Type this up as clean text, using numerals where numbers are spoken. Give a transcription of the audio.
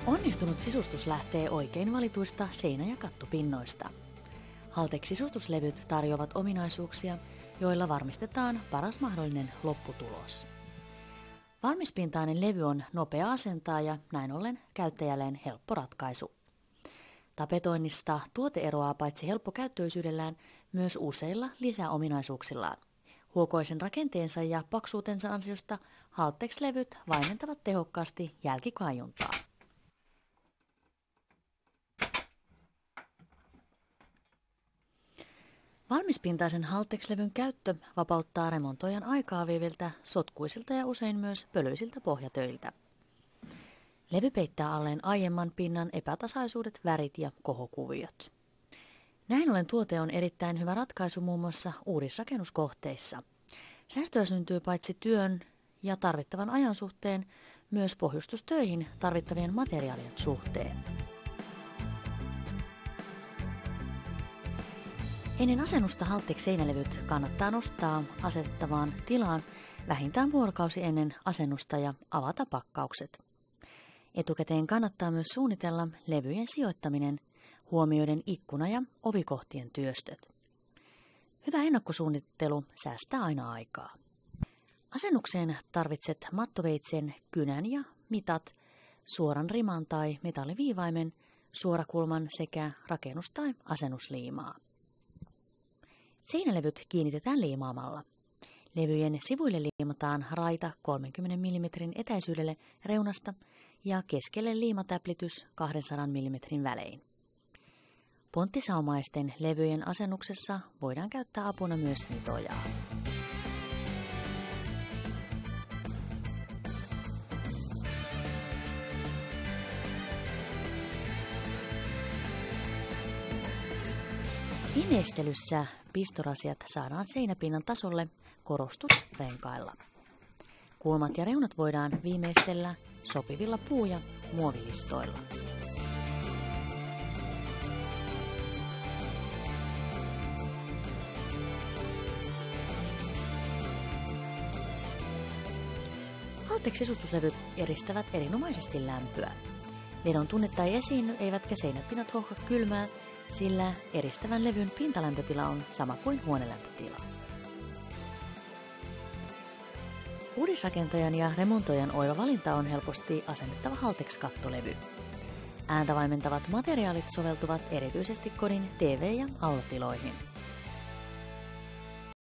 Onnistunut sisustus lähtee oikein valituista seinä- ja kattopinnoista. Haltex-sisustuslevyt tarjoavat ominaisuuksia, joilla varmistetaan paras mahdollinen lopputulos. Valmispintainen levy on nopea asentaa ja näin ollen käyttäjälleen helppo ratkaisu. Tapetoinnista tuote eroaa paitsi helppokäyttöisyydellään myös useilla lisäominaisuuksillaan. Huokoisen rakenteensa ja paksuutensa ansiosta Haltex-levyt vaimentavat tehokkaasti jälkikaiuntaa. Valmispintaisen Haltex-levyn käyttö vapauttaa remontoijan aikaa vieviltä sotkuisilta ja usein myös pölyisiltä pohjatöiltä. Levy peittää alleen aiemman pinnan epätasaisuudet, värit ja kohokuviot. Näin ollen tuote on erittäin hyvä ratkaisu muun muassa uudisrakennuskohteissa. Säästöä syntyy paitsi työn ja tarvittavan ajan suhteen, myös pohjustustöihin tarvittavien materiaalien suhteen. Ennen asennusta Haltex-seinälevyt kannattaa nostaa asetettavaan tilaan vähintään vuorokausi ennen asennusta ja avata pakkaukset. Etukäteen kannattaa myös suunnitella levyjen sijoittaminen huomioiden ikkuna- ja ovikohtien työstöt. Hyvä ennakkosuunnittelu säästää aina aikaa. Asennukseen tarvitset mattoveitsen kynän ja mitat, suoran riman tai metalliviivaimen, suorakulman sekä rakennus- tai asennusliimaa. Seinälevyt kiinnitetään liimaamalla. Levyjen sivuille liimataan raita 30 mm etäisyydelle reunasta ja keskelle liimatäplitys 200 mm välein. Ponttisaumaisten levyjen asennuksessa voidaan käyttää apuna myös nitojaa. Viimeistelyssä pistorasiat saadaan seinäpinnan tasolle korostusrenkailla. Kulmat ja reunat voidaan viimeistellä sopivilla puu- ja muovilistoilla. Haltex-sisustuslevyt eristävät erinomaisesti lämpöä. Vedon tunnetta ei esiinny, eivätkä seinäpinnat hohka kylmää, sillä eristävän levyn pintalämpötila on sama kuin huonelämpötila. Uudisrakentajan ja remontoijan oiva valinta on helposti asennettava Haltex-kattolevy. Ääntä vaimentavat materiaalit soveltuvat erityisesti kodin TV- ja aulatiloihin.